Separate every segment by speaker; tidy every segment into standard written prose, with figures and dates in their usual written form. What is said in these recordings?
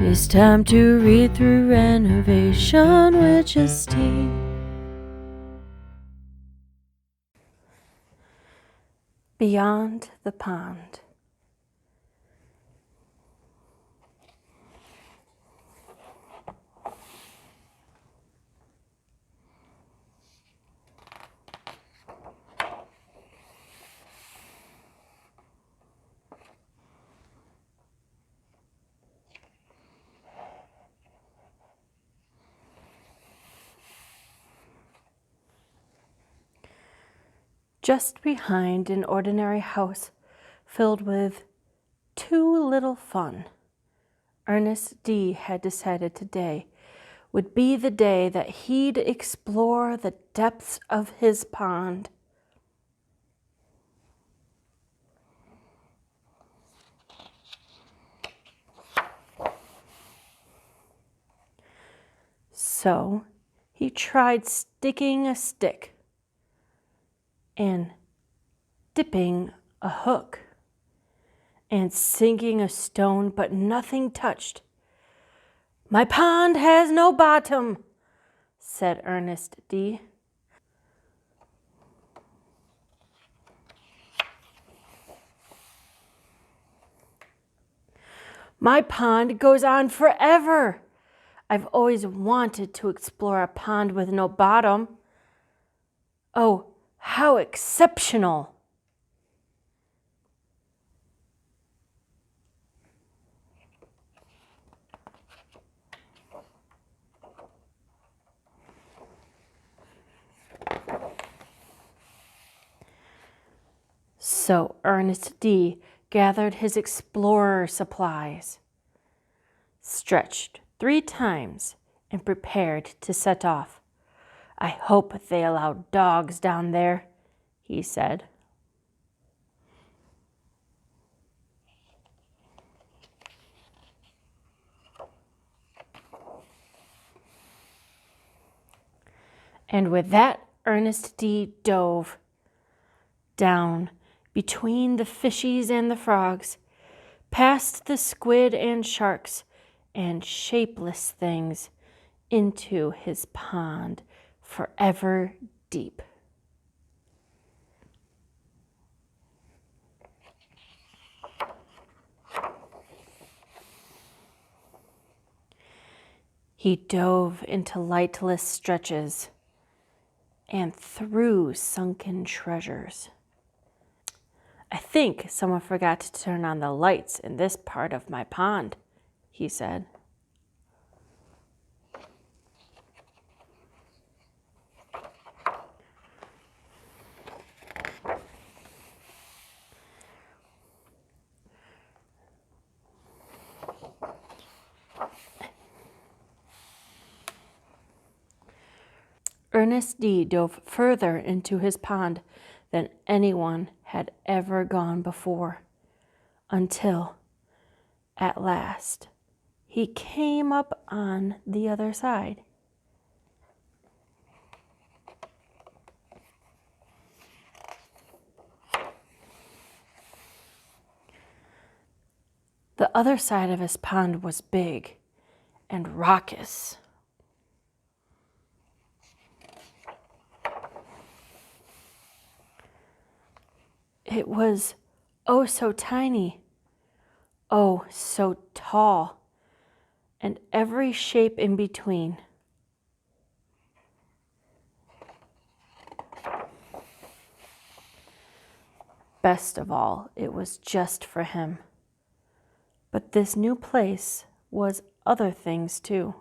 Speaker 1: It's time to read through Renovation with Justine. Beyond the Pond. Just behind an ordinary house filled with too little fun, Ernest D. had decided today would be the day that he'd explore the depths of his pond. So he tried sticking a stick and dipping a hook and sinking a stone, but nothing touched. "My pond has no bottom," said Ernest D. "My pond goes on forever. I've always wanted to explore a pond with no bottom. Oh, how exceptional!" So Ernest D. gathered his explorer supplies, stretched 3 times, and prepared to set off. "I hope they allow dogs down there," he said. And with that, Ernest D. dove down between the fishies and the frogs, past the squid and sharks and shapeless things, into his pond forever deep. He dove into lightless stretches and through sunken treasures. "I think someone forgot to turn on the lights in this part of my pond," he said. Ernest D. dove further into his pond than anyone had ever gone before, until, at last, he came up on the other side. The other side of his pond was big and raucous. It was oh so tiny, oh so tall, and every shape in between. Best of all, it was just for him. But this new place was other things too.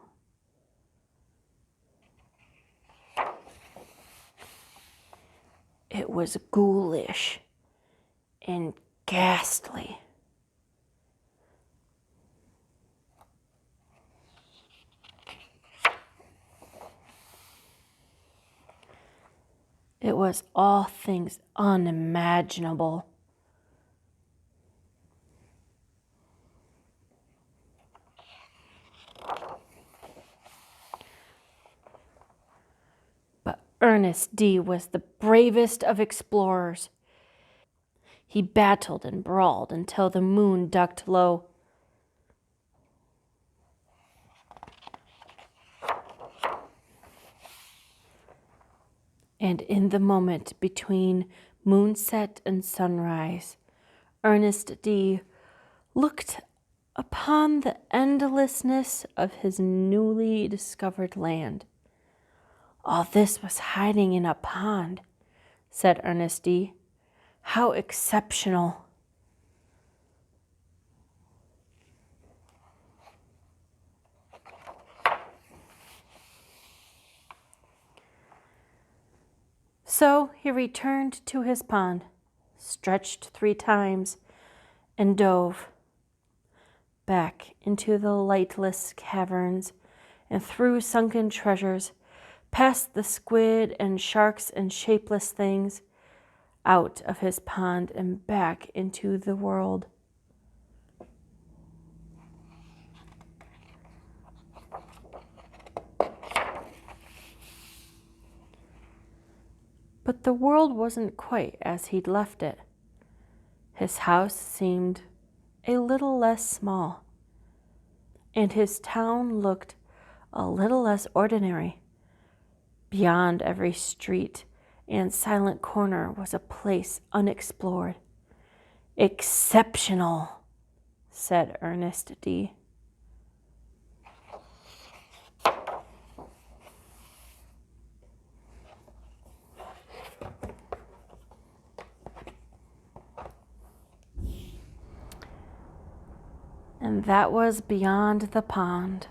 Speaker 1: It was ghoulish and ghastly. It was all things unimaginable. But Ernest D. was the bravest of explorers. He battled and brawled until the moon ducked low. And in the moment between moonset and sunrise, Ernest D. looked upon the endlessness of his newly discovered land. All this was hiding in a pond, said Ernest D. How exceptional! So he returned to his pond, stretched 3 times, and dove back into the lightless caverns and through sunken treasures, past the squid and sharks and shapeless things, out of his pond and back into the world. But the world wasn't quite as he'd left it. His house seemed a little less small, and his town looked a little less ordinary. Beyond every street and silent corner was a place unexplored. Exceptional, said Ernest D. And that was Beyond the Pond.